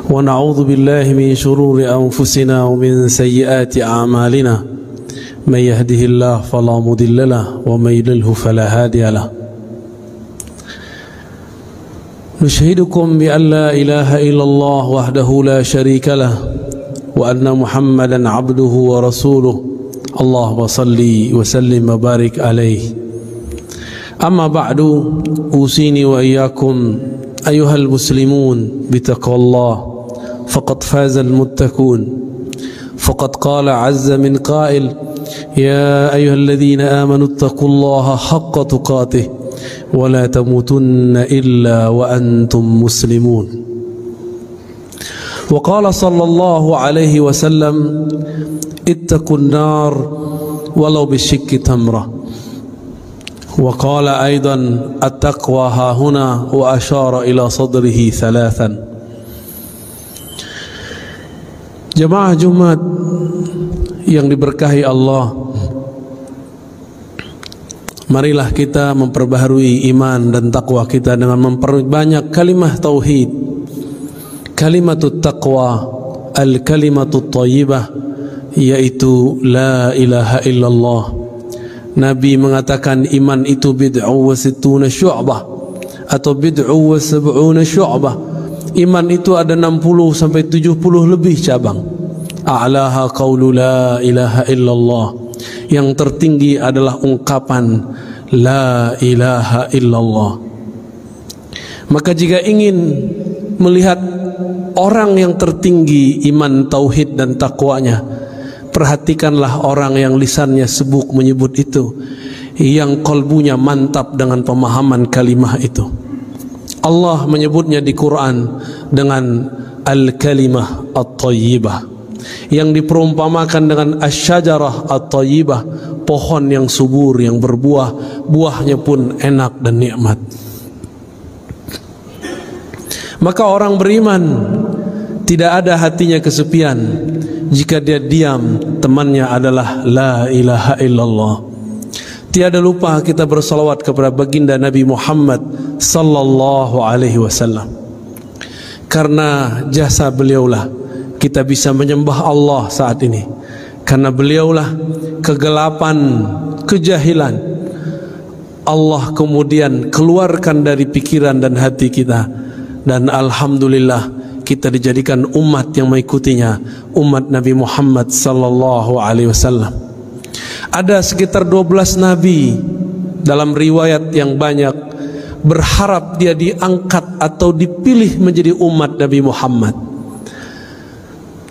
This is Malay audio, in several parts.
ونعوذ بالله من شرور أنفسنا ومن سيئات أعمالنا من يهده الله فلا مضل له ومن يضلل فلا هادي له نشهدكم بأن لا إله إلا الله وحده لا شريك له وأن محمدا عبده ورسوله اللهم صل وسلم وبارك عليه أما بعد أوصيني وإياكم أيها المسلمون بتقوى الله فقد فاز المتقون فقد قال عز من قائل يا أيها الذين آمنوا اتقوا الله حق تقاته ولا تموتن إلا وأنتم مسلمون وقال صلى الله عليه وسلم اتقوا النار ولو بالشق تمرة وقال أيضا التقوى ها هنا وأشار إلى صدره ثلاثا. Jemaah Jumat yang diberkahi Allah, marilah kita memperbaharui iman dan takwa kita dengan memperbanyak kalimah tauhid, kalimatut taqwa, al-kalimatut thayyibah, yaitu la ilaha illallah. Nabi mengatakan iman itu bid'u wa sittuna syu'bah atau bid'u wa sab'una syu'bah. Iman itu ada 60 sampai 70 lebih cabang. A'laha qaulu la ilaha illallah. Yang tertinggi adalah ungkapan la ilaha illallah. Maka jika ingin melihat orang yang tertinggi iman, tauhid dan takwanya, perhatikanlah orang yang lisannya sebuk menyebut itu, yang kalbunya mantap dengan pemahaman kalimah itu. Allah menyebutnya di Quran dengan al-kalimah at-thayyibah, yang diperumpamakan dengan asy-syajarah at-thayyibah, pohon yang subur yang berbuah, buahnya pun enak dan nikmat. Maka orang beriman tidak ada hatinya kesepian jika dia diam temannya adalah la ilaha illallah. Tiada lupa kita bersalawat kepada baginda Nabi Muhammad sallallahu alaihi wasallam. Karena jasa beliaulah kita bisa menyembah Allah saat ini. Karena beliaulah kegelapan, kejahilan Allah kemudian keluarkan dari pikiran dan hati kita, dan alhamdulillah kita dijadikan umat yang mengikutinya, umat Nabi Muhammad sallallahu alaihi wasallam. Ada sekitar 12 nabi dalam riwayat yang banyak berharap dia diangkat atau dipilih menjadi umat Nabi Muhammad.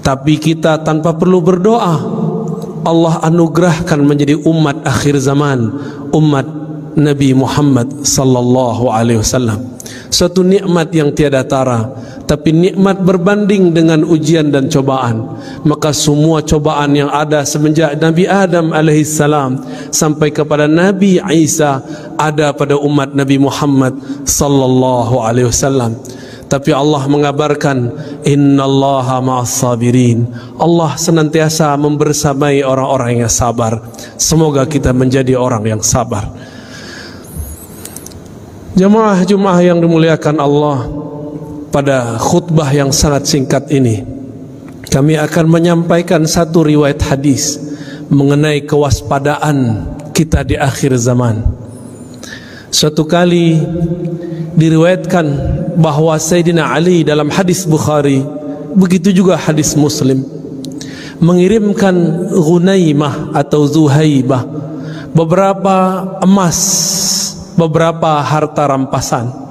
Tapi kita tanpa perlu berdoa, Allah anugerahkan menjadi umat akhir zaman, umat Nabi Muhammad sallallahu alaihi wasallam. Suatu nikmat yang tiada tara, tapi nikmat berbanding dengan ujian dan cobaan. Maka semua cobaan yang ada semenjak Nabi Adam alaihissalam sampai kepada Nabi Isa ada pada umat Nabi Muhammad sallallahu alaihi wasallam. Tapi Allah mengabarkan innallaha ma'as sabirin. Allah senantiasa membersamai orang-orang yang sabar. Semoga kita menjadi orang yang sabar. Jemaah Jumat yang dimuliakan Allah, pada khutbah yang sangat singkat ini kami akan menyampaikan satu riwayat hadis mengenai kewaspadaan kita di akhir zaman. Suatu kali diriwayatkan bahwa Sayyidina Ali dalam hadis Bukhari, begitu juga hadis Muslim, mengirimkan Ghunaimah atau Zuhaibah beberapa emas, beberapa harta rampasan,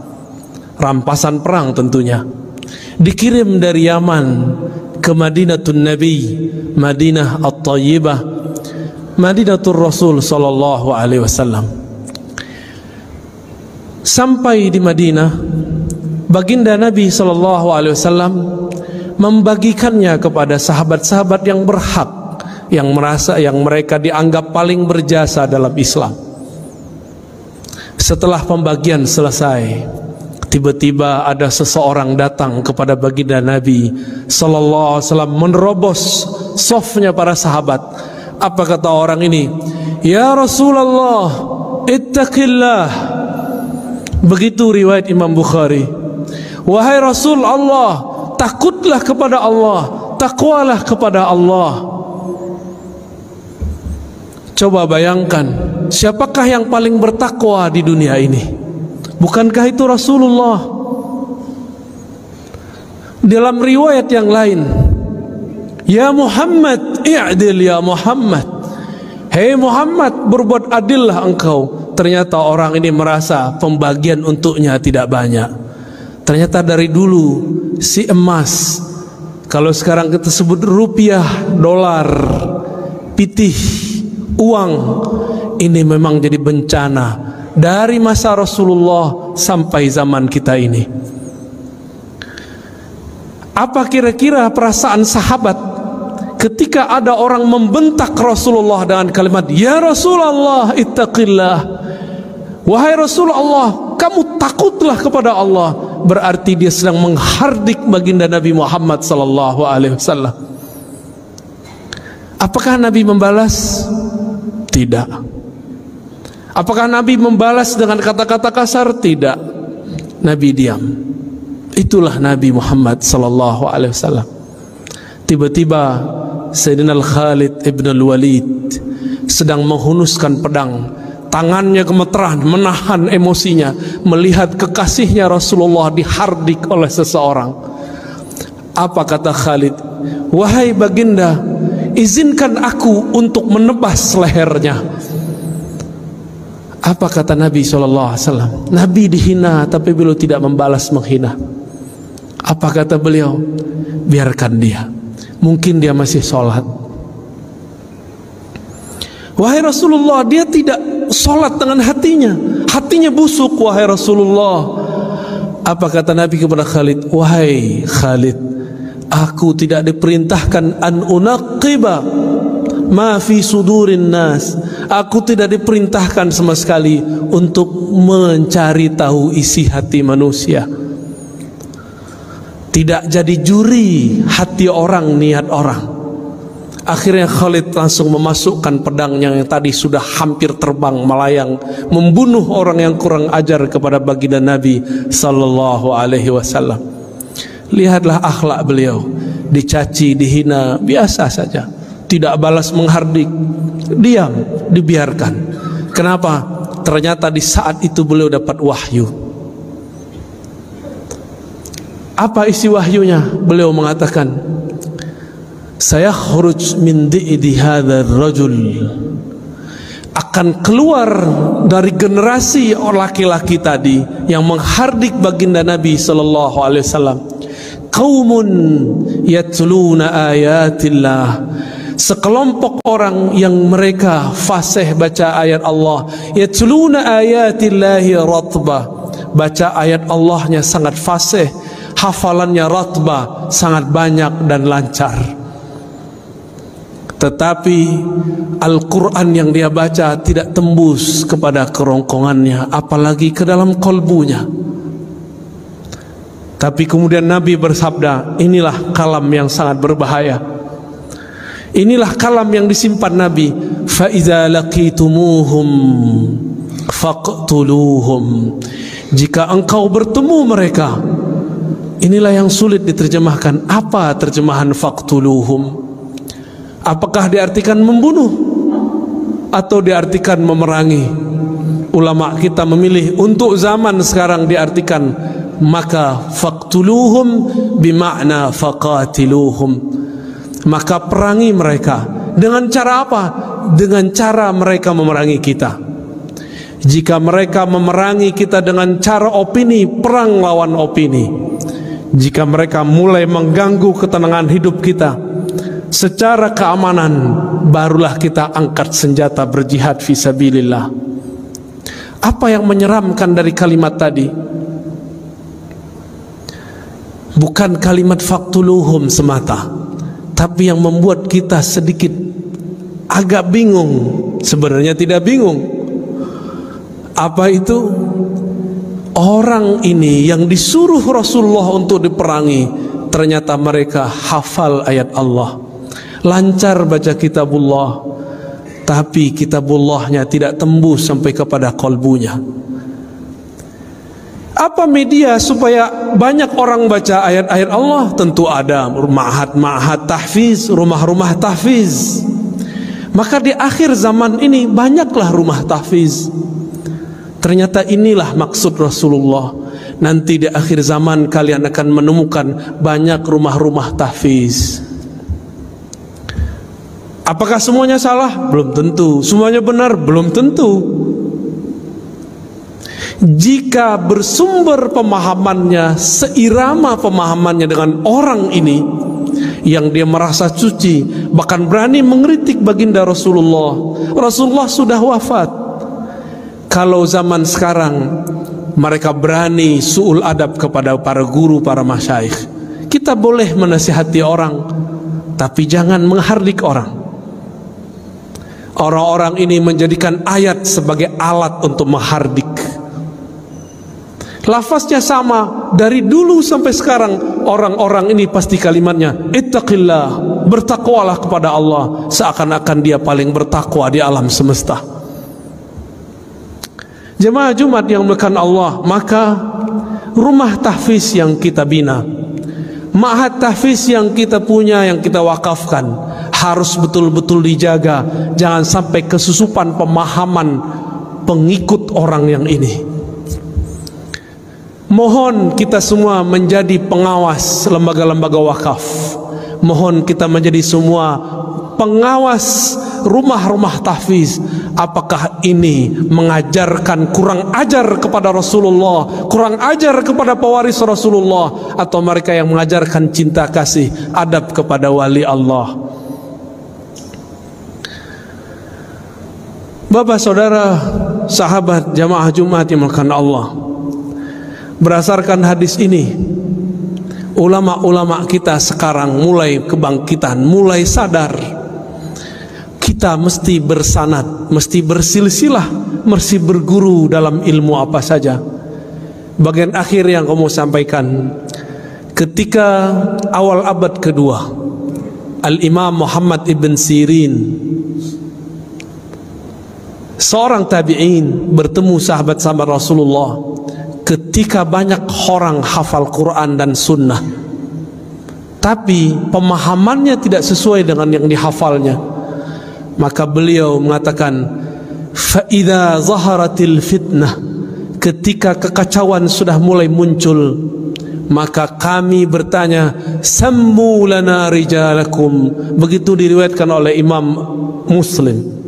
rampasan perang tentunya, dikirim dari Yaman ke Madinatun Nabi, Madinah At-Thayyibah, Madinatul Rasul sallallahu alaihi wasallam. Sampai di Madinah, baginda Nabi sallallahu alaihi wasallam membagikannya kepada sahabat-sahabat yang berhak, yang merasa yang mereka dianggap paling berjasa dalam Islam. Setelah pembagian selesai, tiba-tiba ada seseorang datang kepada baginda Nabi sallallahu alaihi wasallam, menerobos safnya para sahabat. Apa kata orang ini? Ya Rasulullah, ittaqillah. Begitu riwayat Imam Bukhari. Wahai Rasul Allah, takutlah kepada Allah, takwalah kepada Allah. Coba bayangkan, siapakah yang paling bertakwa di dunia ini? Bukankah itu Rasulullah? Dalam riwayat yang lain, ya Muhammad, i'dil ya Muhammad. Hei Muhammad, berbuat adillah engkau. Ternyata orang ini merasa pembagian untuknya tidak banyak. Ternyata dari dulu si emas, kalau sekarang kita sebut rupiah, dolar, pitih, uang, ini memang jadi bencana dari masa Rasulullah sampai zaman kita ini. Apa kira-kira perasaan sahabat ketika ada orang membentak Rasulullah dengan kalimat, ya Rasulullah ittaqillah, wahai Rasulullah kamu takutlah kepada Allah. Berarti dia sedang menghardik baginda Nabi Muhammad sallallahu alaihi wasallam. Apakah Nabi membalas? Tidak. Apakah Nabi membalas dengan kata-kata kasar? Tidak. Nabi diam. Itulah Nabi Muhammad sallallahu alaihi wasallam. Tiba-tiba Sayyidina Khalid ibn al-Walid sedang menghunuskan pedang, tangannya gemeteran menahan emosinya melihat kekasihnya Rasulullah dihardik oleh seseorang. Apa kata Khalid? Wahai baginda, izinkan aku untuk menebas lehernya. Apa kata Nabi SAW? Nabi dihina tapi beliau tidak membalas menghina. Apa kata beliau? Biarkan dia, mungkin dia masih sholat. Wahai Rasulullah, dia tidak sholat dengan hatinya, hatinya busuk wahai Rasulullah. Apa kata Nabi kepada Khalid? Wahai Khalid, aku tidak diperintahkan an unaqiba ma fi sudurin nas. Aku tidak diperintahkan sama sekali untuk mencari tahu isi hati manusia. Tidak jadi juri hati orang, niat orang. Akhirnya Khalid langsung memasukkan pedangnya yang tadi sudah hampir terbang melayang, membunuh orang yang kurang ajar kepada baginda Nabi sallallahu alaihi wasallam. Lihatlah akhlak beliau, dicaci, dihina, biasa saja, tidak balas menghardik, diam, dibiarkan. Kenapa? Ternyata di saat itu beliau dapat wahyu. Apa isi wahyunya? Beliau mengatakan, saya khuruj min di'di hadzal rajul, akan keluar dari generasi laki-laki tadi yang menghardik baginda Nabi sallallahu alaihi wasallam, qaumun yatluna ayatillah, sekelompok orang yang mereka fasih baca ayat Allah, yatluna ayatillahi ratbah, baca ayat Allahnya sangat fasih, hafalannya ratbah, sangat banyak dan lancar. Tetapi Al-Quran yang dia baca tidak tembus kepada kerongkongannya, apalagi ke dalam kolbunya. Tapi kemudian Nabi bersabda, inilah kalam yang sangat berbahaya. Inilah kalam yang disimpan Nabi. فَإِذَا لَقِيتُمُوهُمْ فَاقْتُلُوهُمْ, jika engkau bertemu mereka. Inilah yang sulit diterjemahkan. Apa terjemahan faqtuluhum? Apakah diartikan membunuh atau diartikan memerangi? Ulama kita memilih untuk zaman sekarang diartikan, maka faqtuluhum bimakna faqatiluhum, maka perangi mereka. Dengan cara apa? Dengan cara mereka memerangi kita. Jika mereka memerangi kita dengan cara opini, perang lawan opini. Jika mereka mulai mengganggu ketenangan hidup kita secara keamanan, barulah kita angkat senjata berjihad fisabilillah. Apa yang menyeramkan dari kalimat tadi? Bukan kalimat faqtuluhum semata, tapi yang membuat kita sedikit agak bingung. Sebenarnya tidak bingung. Apa itu? Orang ini yang disuruh Rasulullah untuk diperangi, ternyata mereka hafal ayat Allah, lancar baca kitabullah, tapi kitabullahnya tidak tembus sampai kepada kolbunya. Apa media supaya banyak orang baca ayat-ayat Allah? Tentu ada ma'had tahfiz, rumah-rumah tahfiz. Maka di akhir zaman ini banyaklah rumah tahfiz. Ternyata inilah maksud Rasulullah. Nanti di akhir zaman kalian akan menemukan banyak rumah-rumah tahfiz. Apakah semuanya salah? Belum tentu. Semuanya benar? Belum tentu. Jika bersumber pemahamannya seirama pemahamannya dengan orang ini yang dia merasa suci, bahkan berani mengkritik baginda Rasulullah. Rasulullah sudah wafat. Kalau zaman sekarang mereka berani su'ul adab kepada para guru, para masyayikh, kita boleh menasihati orang, tapi jangan menghardik orang. Orang-orang ini menjadikan ayat sebagai alat untuk menghardik. Lafaznya sama dari dulu sampai sekarang. Orang-orang ini pasti kalimatnya ittaqillah, bertakwalah kepada Allah, seakan-akan dia paling bertakwa di alam semesta. Jemaah Jumat yang dimuliakan Allah, maka rumah tahfiz yang kita bina, ma'had tahfiz yang kita punya, yang kita wakafkan, harus betul-betul dijaga. Jangan sampai kesusupan pemahaman pengikut orang yang ini. Mohon kita semua menjadi pengawas lembaga-lembaga wakaf. Mohon kita menjadi semua pengawas rumah-rumah tahfiz. Apakah ini mengajarkan kurang ajar kepada Rasulullah, kurang ajar kepada pewaris Rasulullah, atau mereka yang mengajarkan cinta kasih, adab kepada wali Allah? Bapak, saudara, sahabat jamaah Jumat yang dimuliakan Allah, berdasarkan hadis ini, ulama-ulama kita sekarang mulai kebangkitan, mulai sadar. Kita mesti bersanad, mesti bersilsilah, mesti berguru dalam ilmu apa saja. Bagian akhir yang kamu sampaikan, ketika awal abad kedua, Al-Imam Muhammad ibn Sirin, seorang tabi'in, bertemu sahabat-sahabat Rasulullah. Ketika banyak orang hafal Quran dan Sunnah, tapi pemahamannya tidak sesuai dengan yang dihafalnya, maka beliau mengatakan, فَإِذَا ظَهَرَتِ الْفِتْنَةِ, ketika kekacauan sudah mulai muncul, maka kami bertanya, سَمُّوا لَنَا رِجَالَكُمْ. Begitu diriwayatkan oleh Imam Muslim.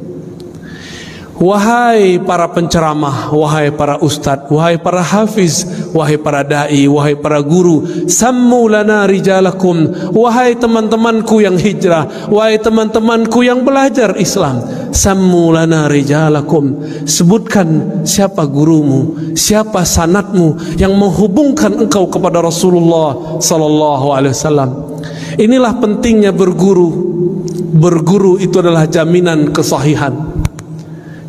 Wahai para penceramah, wahai para ustadz, wahai para hafiz, wahai para da'i, wahai para guru, sammu lana rijalakum, wahai teman-temanku yang hijrah, wahai teman-temanku yang belajar Islam, sammu lana rijalakum, sebutkan siapa gurumu, siapa sanadmu yang menghubungkan engkau kepada Rasulullah sallallahu alaihi wasallam. Inilah pentingnya berguru. Berguru itu adalah jaminan kesahihan.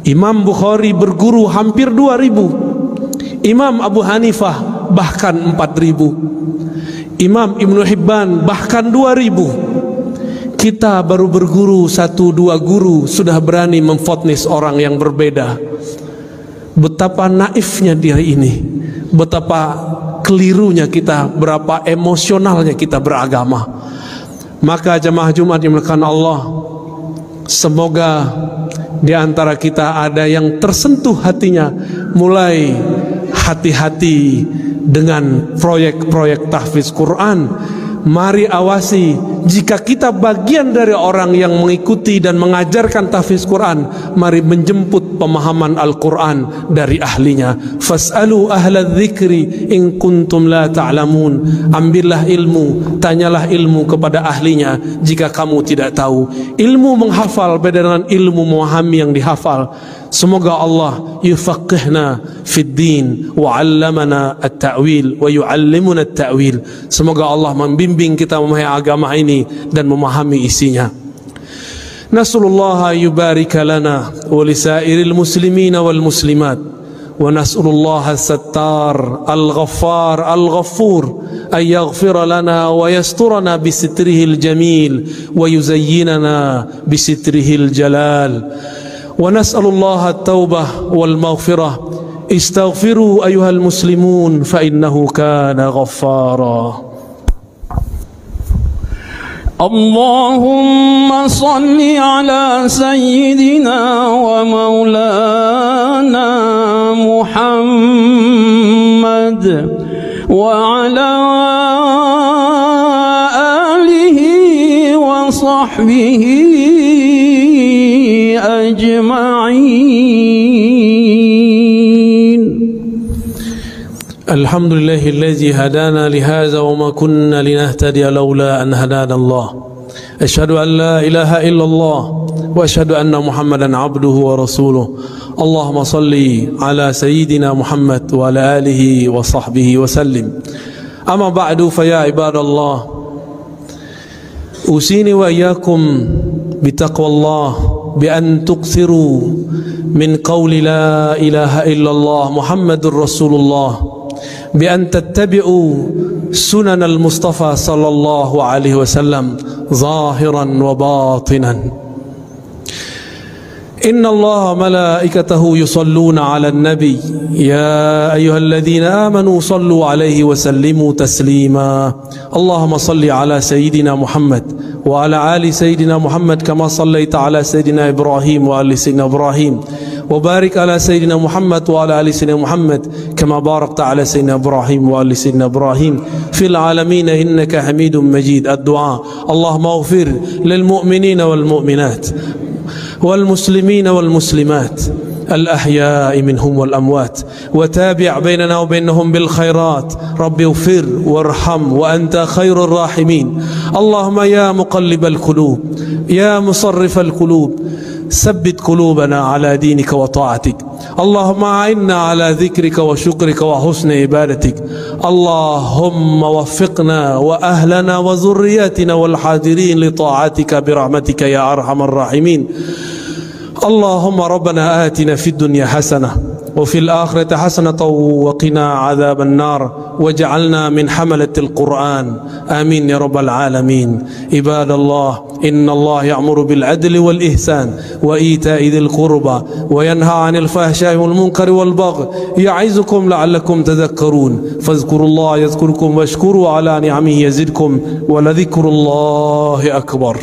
Imam Bukhari berguru hampir 2000, Imam Abu Hanifah bahkan 4000, Imam Ibnu Hibban bahkan 2000. Kita baru berguru 1-2 guru sudah berani memfotnis orang yang berbeda. Betapa naifnya diri ini, betapa kelirunya kita, berapa emosionalnya kita beragama. Maka jemaah Jumat yang dimuliakan Allah, semoga di antara kita ada yang tersentuh hatinya, mulai hati-hati dengan proyek-proyek tahfiz Quran. Mari awasi, jika kita bagian dari orang yang mengikuti dan mengajarkan tahfiz Quran, mari menjemput pemahaman Al-Quran dari ahlinya. Fas'alu ahla dzikri in kuntum la ta'lamun. Ambillah ilmu, tanyalah ilmu kepada ahlinya jika kamu tidak tahu. Ilmu menghafal beda dengan ilmu memahami yang dihafal. Semoga Allah yufaqihna fid din wa 'allamana at-ta'wil wa yu'allimuna at-ta'wil. Semoga Allah membimbing kita memahami agama ini dan memahami isinya. Nasallallahu yubarika lana wa lisairil muslimina wal muslimat, wa nas'alullaha as-sattar al-ghaffar al-ghafur ay yaghfira lana wa yasturana bi sitrihil jamil wa yuzayyinana bi sitrihil jalal. ونسأل الله التوبة والمغفرة استغفروا أيها المسلمون فإنه كان غفارا. اللهم صل على سيدنا ومولانا محمد وعلى آله وصحبه أجمعين. الحمد لله الذي هدانا لهذا وما كنا لنهتدي لولا أن هدانا الله. أشهد أن لا إله إلا الله وأشهد أن محمدا عبده ورسوله. اللهم صل على سيدنا محمد وعلى آله وصحبه وسلم. أما بعد فيا عباد الله، أوصيني وإياكم بتقوى الله بأن تكثروا من قول لا إله إلا الله محمد رسول الله، بأن تتبعوا سنن المصطفى صلى الله عليه وسلم ظاهرا وباطنا. إن الله ملائكته يصلون على النبي يا أيها الذين آمنوا صلوا عليه وسلموا تسليما. اللهم صل على سيدنا محمد وعلى آل سيدنا محمد كما صليت على سيدنا إبراهيم وآل سيدنا إبراهيم، وبارك على سيدنا محمد وعلى آل سيدنا محمد كما باركت على سيدنا إبراهيم وآل سيدنا إبراهيم في العالمين إنك حميد مجيد. الدعاء: اللهم اغفر للمؤمنين والمؤمنات والمسلمين والمسلمات الأحياء منهم والأموات، وتابع بيننا وبينهم بالخيرات. رب اغفر وارحم وأنت خير الراحمين. اللهم يا مقلب القلوب يا مصرف القلوب ثبت قلوبنا على دينك وطاعتك. اللهم أعنا على ذكرك وشكرك وحسن عبادتك. اللهم وفقنا وأهلنا وذرياتنا والحاضرين لطاعتك برحمتك يا أرحم الراحمين. اللهم ربنا آتنا في الدنيا حسنة وفي الآخرة حسنة وقنا عذاب النار واجعلنا من حملة القرآن. آمين يا رب العالمين. عباد الله، إن الله يأمر بالعدل والإحسان وإيتاء ذي القربى وينهى عن الفحشاء والمنكر والبغي يعظكم لعلكم تذكرون. فاذكروا الله يذكركم واشكروا على نعمه يزدكم ولذكر الله أكبر.